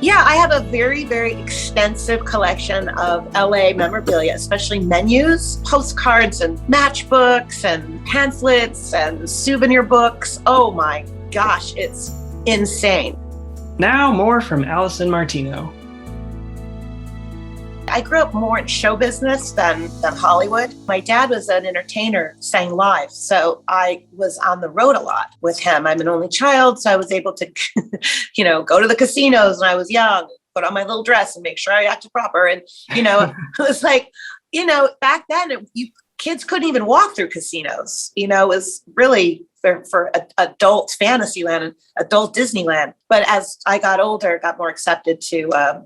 Yeah, I have a very, very extensive collection of LA memorabilia, especially menus, postcards and matchbooks and pamphlets and souvenir books. Oh my gosh, it's insane. Now more from Alison Martino. I grew up more in show business than Hollywood. My dad was an entertainer, sang live. So I was on the road a lot with him. I'm an only child, so I was able to, go to the casinos when I was young, put on my little dress and make sure I acted proper. And, it was like, back then kids couldn't even walk through casinos. It was really for adult Fantasyland and adult Disneyland. But as I got older, got more accepted to,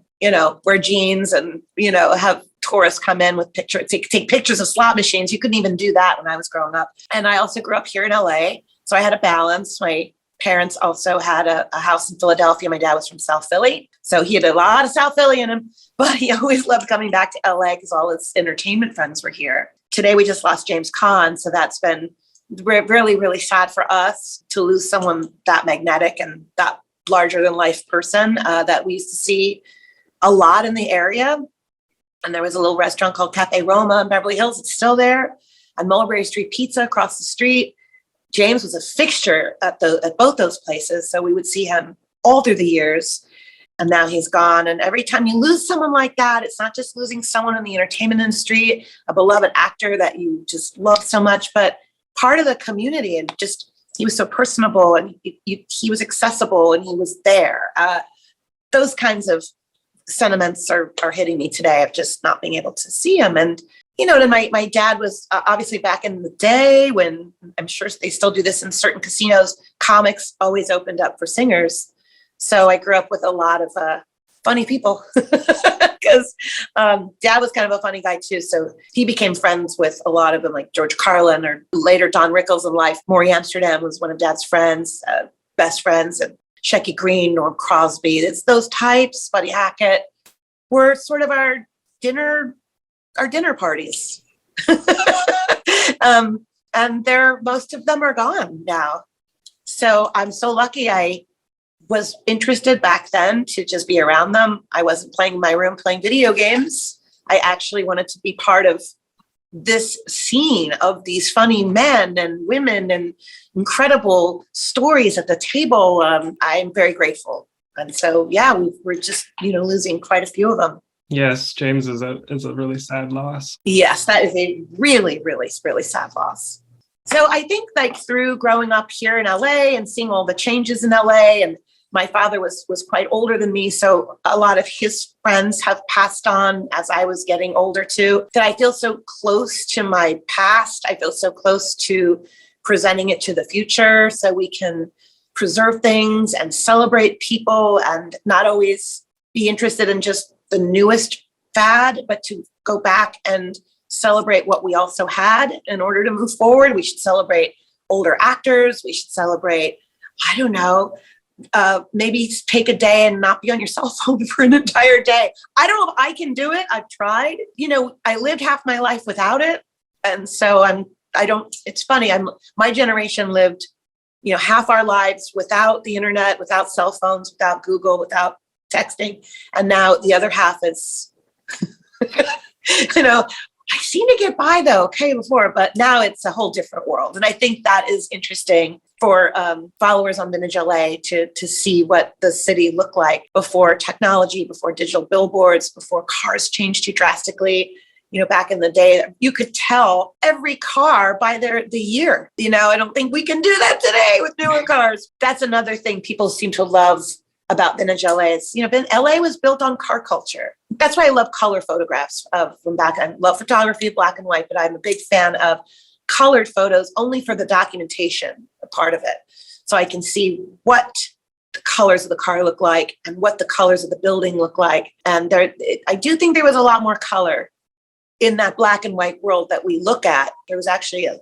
wear jeans and, have tourists come in with take pictures of slot machines. You couldn't even do that when I was growing up. And I also grew up here in LA. So I had a balance. My parents also had a house in Philadelphia. My dad was from South Philly. So he had a lot of South Philly in him, but he always loved coming back to LA because all his entertainment friends were here. Today, we just lost James Caan. So that's been really, really sad for us to lose someone that magnetic and that larger than life person that we used to see a lot in the area. And there was a little restaurant called Cafe Roma in Beverly Hills. It's still there. And Mulberry Street Pizza across the street. James was a fixture at both those places. So we would see him all through the years. And now he's gone. And every time you lose someone like that, it's not just losing someone in the entertainment industry, a beloved actor that you just love so much, but part of the community. And just, he was so personable and he was accessible and he was there. Those kinds of sentiments are hitting me today of just not being able to see him. And, then my dad was obviously back in the day when, I'm sure they still do this in certain casinos, comics always opened up for singers. So I grew up with a lot of funny people because dad was kind of a funny guy too. So he became friends with a lot of them, like George Carlin or later Don Rickles in life. Maury Amsterdam was one of dad's friends, best friends, and Shecky Green, Norm Crosby. It's those types. Buddy Hackett were sort of our dinner parties. And most of them are gone now. So I'm so lucky I was interested back then to just be around them. I wasn't playing in my room playing video games. I actually wanted to be part of this scene of these funny men and women and incredible stories at the table. I'm very grateful. And so, we're just, losing quite a few of them. Yes, James is a really sad loss. Yes, that is a really, really, really sad loss. So I think through growing up here in LA and seeing all the changes in LA, and my father was quite older than me. So a lot of his friends have passed on as I was getting older too, that I feel so close to my past. I feel so close to presenting it to the future so we can preserve things and celebrate people and not always be interested in just the newest fad, but to go back and celebrate what we also had in order to move forward. We should celebrate older actors. We should celebrate, I don't know, maybe take a day and not be on your cell phone for an entire day. I don't know if I can do it. I've tried. I lived half my life without it. And so it's funny. My generation lived, half our lives without the internet, without cell phones, without Google, without texting. And now the other half is, I seem to get by though, before, but now it's a whole different world. And I think that is interesting for followers on Vintage LA to see what the city looked like before technology, before digital billboards, before cars changed too drastically. Back in the day, you could tell every car by the year. I don't think we can do that today with newer cars. That's another thing people seem to love about Vintage LA is, LA was built on car culture. That's why I love color photographs from back. I love photography, black and white, but I'm a big fan of colored photos only for the documentation part of it. So I can see what the colors of the car look like and what the colors of the building look like. And I do think there was a lot more color in that black and white world that we look at. There was actually a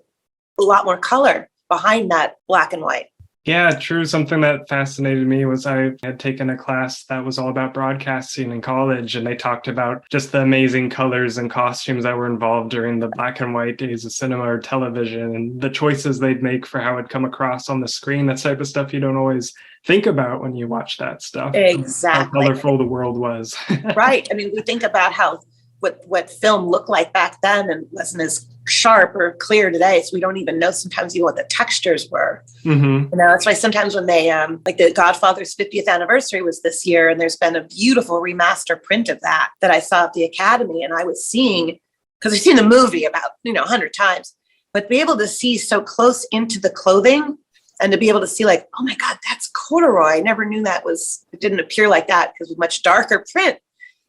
lot more color behind that black and white. Yeah, true. Something that fascinated me was I had taken a class that was all about broadcasting in college, and they talked about just the amazing colors and costumes that were involved during the black and white days of cinema or television, and the choices they'd make for how it'd come across on the screen. That type of stuff you don't always think about when you watch that stuff. Exactly. How colorful the world was. Right. I mean, we think about how what film looked like back then and wasn't as sharp or clear today. So we don't even know sometimes even what the textures were. Mm-hmm. You know, that's why sometimes when they like the Godfather's 50th anniversary was this year, and there's been a beautiful remaster print of that I saw at the Academy, and I was seeing, because I've seen the movie about 100 times, but to be able to see so close into the clothing and to be able to see like, oh my God, that's corduroy. I never knew it didn't appear like that because it was much darker print.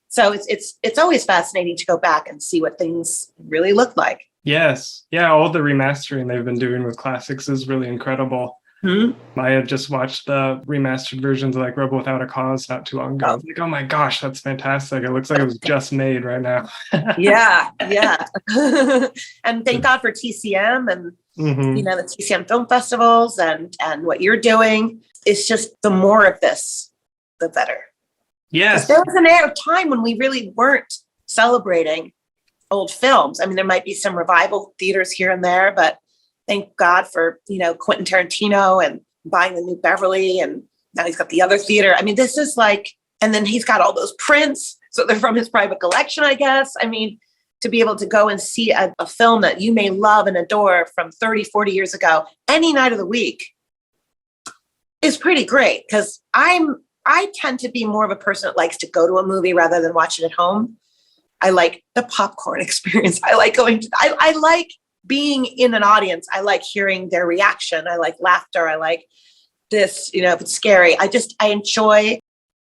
So it's always fascinating to go back and see what things really look like. Yes. Yeah, all the remastering they've been doing with classics is really incredible. Mm-hmm. I had just watched the remastered versions of like Rebel Without a Cause not too long ago. I was like, oh my gosh, that's fantastic. It looks like it was just made right now. Yeah. And thank God for TCM and the TCM film festivals and what you're doing. It's just the more of this, the better. Yes. There was a time when we really weren't celebrating old films. I mean, there might be some revival theaters here and there, but thank God for, Quentin Tarantino and buying the New Beverly, and now he's got the other theater. I mean, this is like, and then he's got all those prints. So they're from his private collection, I guess. I mean, to be able to go and see a film that you may love and adore from 30, 40 years ago, any night of the week is pretty great, because I tend to be more of a person that likes to go to a movie rather than watch it at home. I like the popcorn experience. I like I like being in an audience. I like hearing their reaction. I like laughter. I like this, if it's scary. I enjoy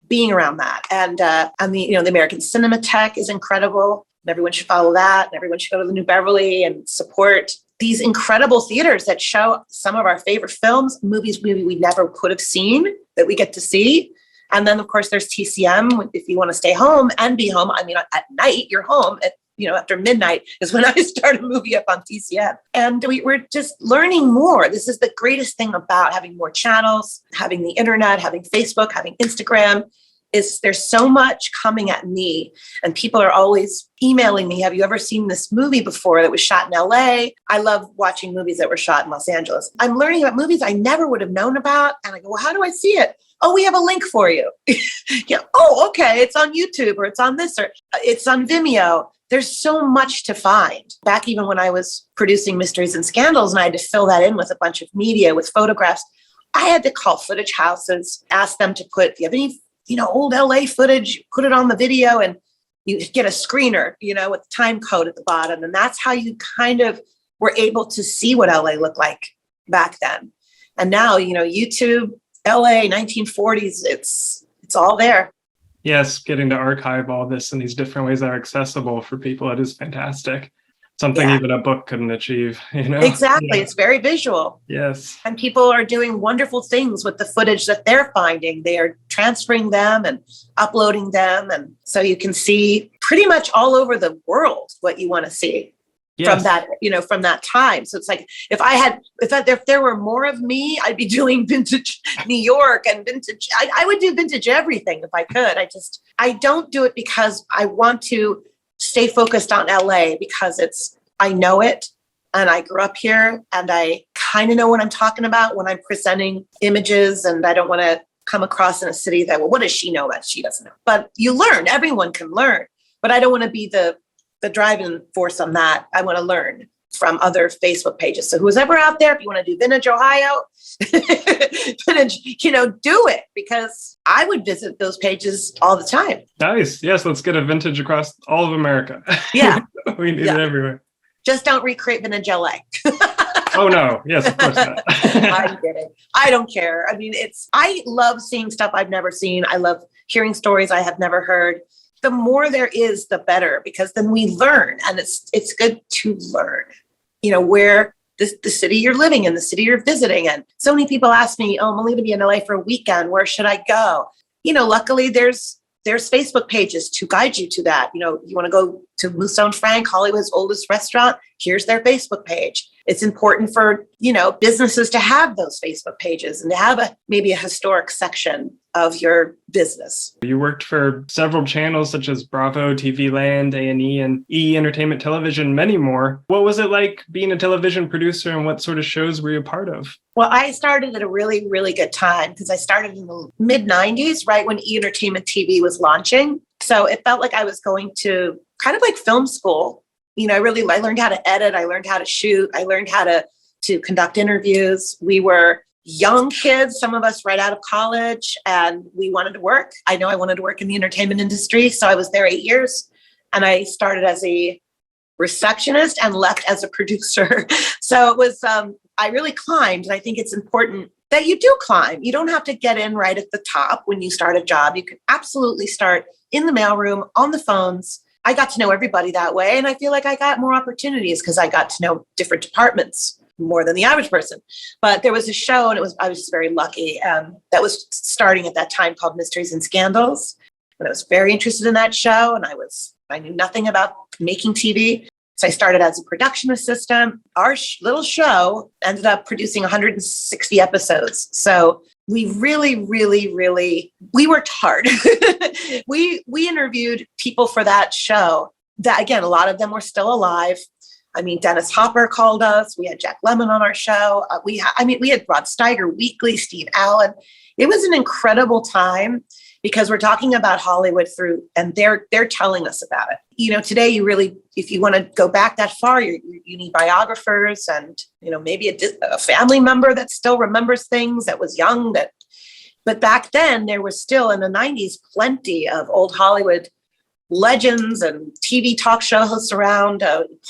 being around that. And the American Cinematheque is incredible. Everyone should follow that. And everyone should go to the New Beverly and support these incredible theaters that show some of our favorite films, movies we never could have seen that we get to see. And then, of course, there's TCM. If you want to stay home and be home, I mean, at night, you're home at, after midnight is when I start a movie up on TCM. And we're just learning more. This is the greatest thing about having more channels, having the internet, having Facebook, having Instagram, is there's so much coming at me. And people are always emailing me, have you ever seen this movie before that was shot in LA? I love watching movies that were shot in Los Angeles. I'm learning about movies I never would have known about. And I go, well, how do I see it? Oh, we have a link for you. Oh, okay. It's on YouTube, or it's on this, or it's on Vimeo. There's so much to find. Back even when I was producing Mysteries and Scandals and I had to fill that in with a bunch of media, with photographs, I had to call footage houses, ask them to put, if you have any, old LA footage, put it on the video, and you get a screener, with time code at the bottom. And that's how you kind of were able to see what LA looked like back then. And now, YouTube, LA, 1940s, it's all there. Yes, getting to archive all this in these different ways that are accessible for people, it is fantastic. Something even a book couldn't achieve, Exactly. Yeah. It's very visual. Yes. And people are doing wonderful things with the footage that they're finding. They are transferring them and uploading them. And so you can see pretty much all over the world what you want to see. Yes. From that time. So it's like, if there were more of me, I'd be doing vintage New York and vintage. I would do vintage everything if I could. I don't do it because I want to stay focused on LA, because I know it and I grew up here and I kind of know what I'm talking about when I'm presenting images, and I don't want to come across in a city that, well, what does she know that she doesn't know? But you learn, everyone can learn, but I don't want to be the driving force on that. I want to learn from other Facebook pages. So who's ever out there, if you want to do Vintage Ohio, vintage, do it, because I would visit those pages all the time. Nice. Yes. Let's get a vintage across all of America. Yeah. We need it everywhere. Just don't recreate Vintage LA. Oh no. Yes, of course not. I'm kidding. I don't care. I mean, I love seeing stuff I've never seen. I love hearing stories I have never heard. The more there is, the better, because then we learn, and it's good to learn, where the city you're living in, the city you're visiting. And so many people ask me, oh, I'm only going to be in LA for a weekend. Where should I go? Luckily there's Facebook pages to guide you to that. You want to go to Musso and Frank, Hollywood's oldest restaurant. Here's their Facebook page. it's important for, businesses to have those Facebook pages and to have maybe a historic section of your business. You worked for several channels such as Bravo, TV Land, A&E, and E! Entertainment Television, many more. What was it like being a television producer, and what sort of shows were you a part of? Well, I started at a really, really good time because I started in the mid-90s, right when E! Entertainment TV was launching. So it felt like I was going to kind of like film school. I learned how to edit. I learned how to shoot. I learned how to conduct interviews. We were young kids, some of us right out of college, and we wanted to work. I know I wanted to work in the entertainment industry. So I was there 8 years, and I started as a receptionist and left as a producer. So it was, I really climbed. And I think it's important that you do climb. You don't have to get in right at the top when you start a job. You can absolutely start in the mailroom, on the phones. I got to know everybody that way. And I feel like I got more opportunities because I got to know different departments more than the average person. But there was a show, and I was just very lucky, that was starting at that time, called Mysteries and Scandals. And I was very interested in that show, and I knew nothing about making TV. So I started as a production assistant. Our little show ended up producing 160 episodes. So we really, really, really, we worked hard. We interviewed people for that show that, again, a lot of them were still alive. I mean, Dennis Hopper called us. We had Jack Lemmon on our show. We had Rod Steiger weekly, Steve Allen. It was an incredible time because we're talking about Hollywood and they're telling us about it. Today you really, if you want to go back that far, you need biographers and, maybe a family member that still remembers things, that was young. But back then there was still, in the 90s, plenty of old Hollywood legends and TV talk show hosts around,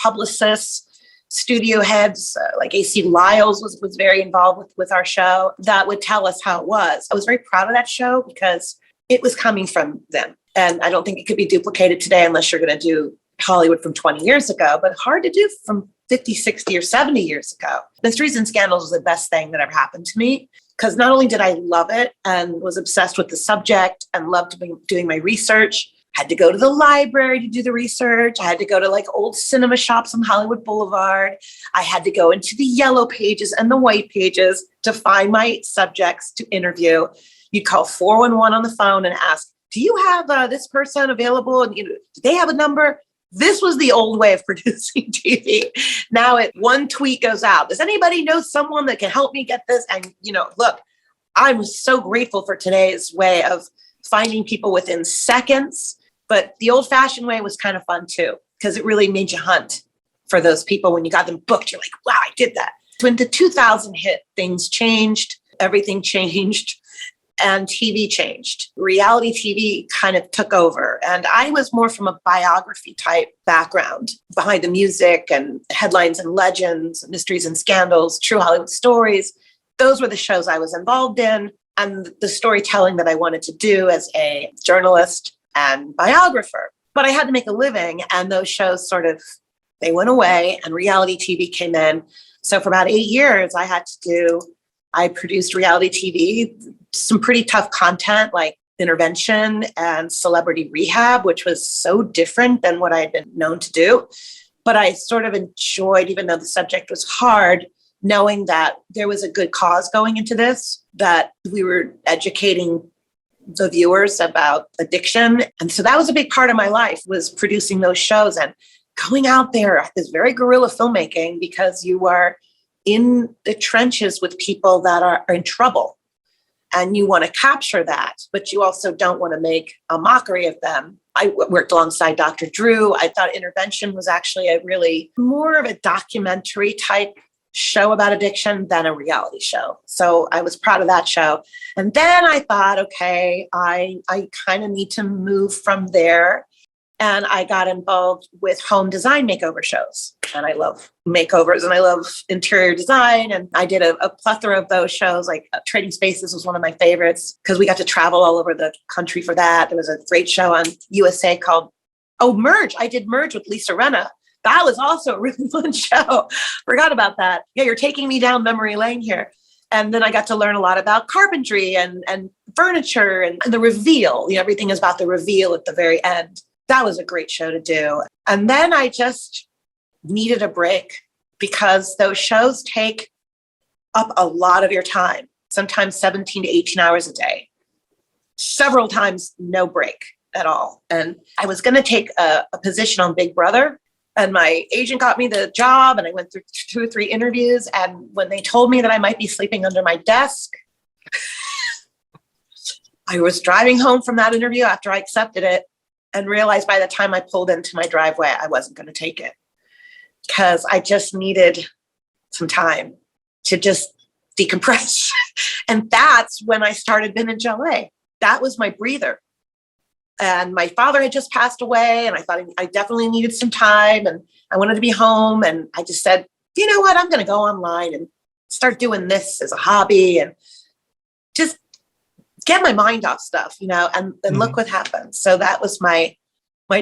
publicists, studio heads, like AC Lyles was very involved with our show, that would tell us how it was. I was very proud of that show because it was coming from them. And I don't think it could be duplicated today unless you're going to do Hollywood from 20 years ago, but hard to do from 50, 60, or 70 years ago. Mysteries and Scandals was the best thing that ever happened to me because not only did I love it and was obsessed with the subject and loved doing my research, had to go to the library to do the research. I had to go to like old cinema shops on Hollywood Boulevard. I had to go into the yellow pages and the white pages to find my subjects to interview. You'd call 411 on the phone and ask, do you have this person available? And do they have a number? This was the old way of producing TV. Now one tweet goes out. Does anybody know someone that can help me get this? And, look, I'm so grateful for today's way of finding people within seconds. But the old fashioned way was kind of fun too, because it really made you hunt for those people. When you got them booked, you're like, wow, I did that. When the 2000 hit, things changed, everything changed, and TV changed. Reality TV kind of took over. And I was more from a biography type background, behind the music and headlines and legends, mysteries and scandals, true Hollywood stories. Those were the shows I was involved in, and the storytelling that I wanted to do as a journalist and biographer. But I had to make a living, and those shows they went away and reality TV came in. So for about 8 years, I produced reality TV, some pretty tough content like intervention and celebrity rehab, which was so different than what I had been known to do. But I sort of enjoyed, even though the subject was hard, knowing that there was a good cause going into this, that we were educating the viewers about addiction. And so that was a big part of my life, was producing those shows and going out there, this very guerrilla filmmaking, because you are in the trenches with people that are in trouble and you want to capture that, but you also don't want to make a mockery of them. I worked alongside Dr. Drew. I thought Intervention was actually a really more of a documentary type show about addiction than a reality show. So I was proud of that show. And then I thought, okay, I kind of need to move from there. And I got involved with home design makeover shows. And I love makeovers and I love interior design. And I did a plethora of those shows, like Trading Spaces was one of my favorites because we got to travel all over the country for that. There was a great show on USA called, Merge. I did Merge with Lisa Rinna. That was also a really fun show. Forgot about that. Yeah, you're taking me down memory lane here. And then I got to learn a lot about carpentry and furniture and the reveal. Everything is about the reveal at the very end. That was a great show to do. And then I just needed a break because those shows take up a lot of your time, sometimes 17 to 18 hours a day, several times, no break at all. And I was going to take a position on Big Brother, and my agent got me the job, and I went through 2 or 3 interviews. And when they told me that I might be sleeping under my desk, I was driving home from that interview after I accepted it and realized by the time I pulled into my driveway, I wasn't going to take it because I just needed some time to just decompress. And that's when I started Vintage LA. That was my breather. And my father had just passed away, and I thought I definitely needed some time, and I wanted to be home. And I just said, you know what, I'm going to go online and start doing this as a hobby and just get my mind off stuff, and look what happened. So that was my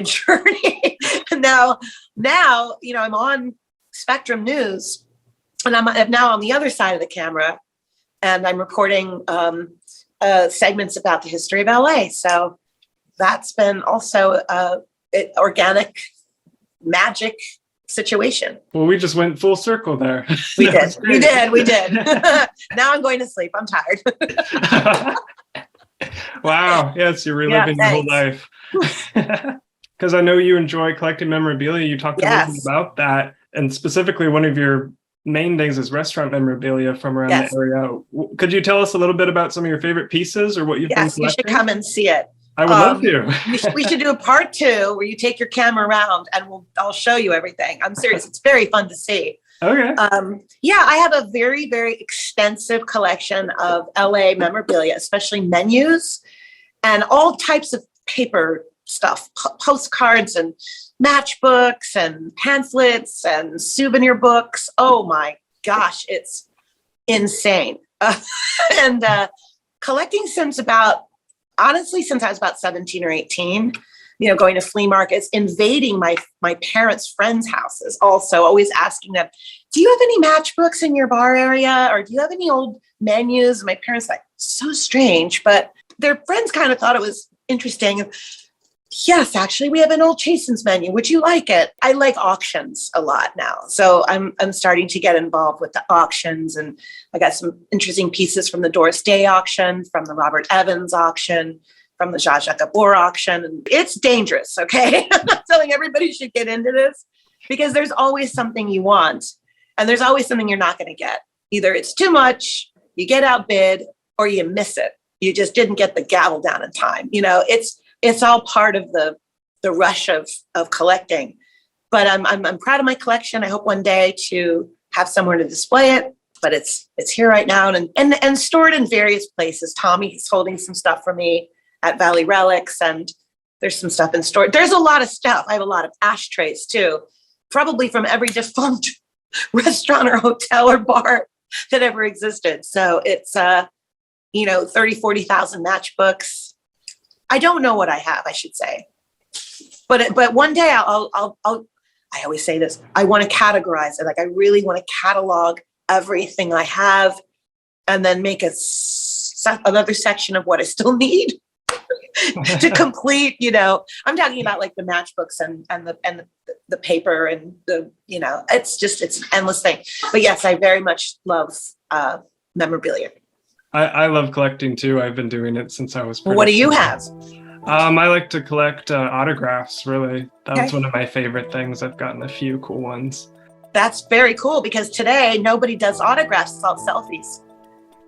journey. And now, I'm on Spectrum News, and I'm now on the other side of the camera, and I'm reporting segments about the history of LA. So that's been also an organic magic situation. Well, we just went full circle there. We did. Now I'm going to sleep. I'm tired. Wow. Yes, you're reliving your whole life. Because I know you enjoy collecting memorabilia. You talked a little bit about that. And specifically, one of your main things is restaurant memorabilia from around the area. Could you tell us a little bit about some of your favorite pieces or what you've been collecting? Yes, you should come and see it. I would love to. we should do a part 2 where you take your camera around and I'll show you everything. I'm serious. It's very fun to see. Okay. I have a very, very extensive collection of LA memorabilia, especially menus and all types of paper stuff, postcards and matchbooks and pamphlets and souvenir books. Oh my gosh, it's insane. And collecting since I was about 17 or 18, going to flea markets, invading my parents' friends' houses, also always asking them, do you have any matchbooks in your bar area? Or do you have any old menus? And my parents like, so strange, but their friends kind of thought it was interesting. Yes, actually, we have an old Chasen's menu. Would you like it? I like auctions a lot now. So I'm starting to get involved with the auctions. And I got some interesting pieces from the Doris Day auction, from the Robert Evans auction, from the Zsa Zsa Gabor auction. And it's dangerous, okay? I'm not telling everybody should get into this because there's always something you want. And there's always something you're not going to get. Either it's too much, you get outbid, or you miss it. You just didn't get the gavel down in time. It's all part of the rush of collecting. But I'm proud of my collection. I hope one day to have somewhere to display it. But it's here right now and stored in various places. Tommy's holding some stuff for me at Valley Relics, and there's some stuff in storage. There's a lot of stuff. I have a lot of ashtrays too, probably from every defunct restaurant or hotel or bar that ever existed. So it's 30,000, 40,000 matchbooks. I don't know what I have, I should say, but one day I'll I always say this, I want to categorize it. Like I really want to catalog everything I have and then make another section of what I still need to complete, I'm talking about like the matchbooks and the paper and it's an endless thing. But yes, I very much love memorabilia. I love collecting too. I've been doing it since I was. What do you have? I like to collect autographs, really. That's one of my favorite things. I've gotten a few cool ones. That's very cool because today nobody does autographs, it's all selfies.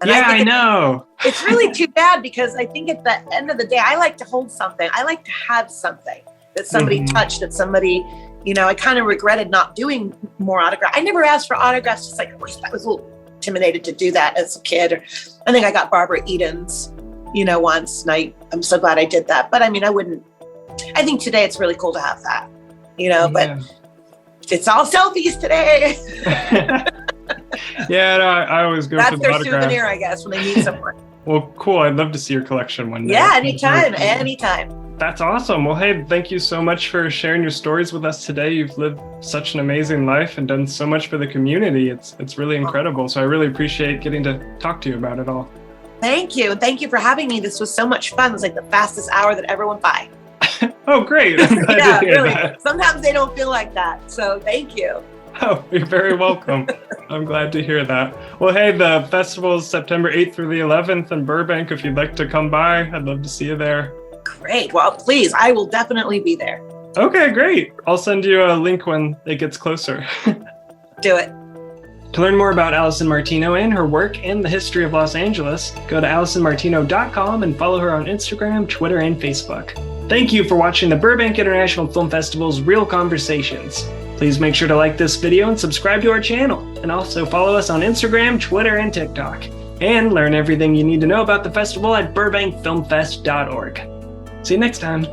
And I know. It's really too bad because I think at the end of the day, I like to hold something. I like to have something that somebody touched, that somebody, I kind of regretted not doing more autographs. I never asked for autographs. Just like, I was a little intimidated to do that as a kid. I think I got Barbara Eden's, once, and I'm so glad I did that. But I think today it's really cool to have that, but it's all selfies today. I always go for the their autograph. Souvenir, I guess, when they meet someone. Well, cool. I'd love to see your collection one day. Yeah, anytime. That's awesome. Well, hey, thank you so much for sharing your stories with us today. You've lived such an amazing life and done so much for the community. It's really incredible. So I really appreciate getting to talk to you about it all. Thank you. Thank you for having me. This was so much fun. It was like the fastest hour that ever went by. Oh, great. I'm glad to hear that. Sometimes they don't feel like that. So thank you. Oh, you're very welcome. I'm glad to hear that. Well, hey, the festival is September 8th through the 11th in Burbank. If you'd like to come by, I'd love to see you there. Great. Well, please, I will definitely be there. Okay, great. I'll send you a link when it gets closer. Do it. To learn more about Alison Martino and her work and the history of Los Angeles, go to AlisonMartino.com and follow her on Instagram, Twitter, and Facebook. Thank you for watching the Burbank International Film Festival's Real Conversations. Please make sure to like this video and subscribe to our channel, and also follow us on Instagram, Twitter, and TikTok. And learn everything you need to know about the festival at burbankfilmfest.org. See you next time.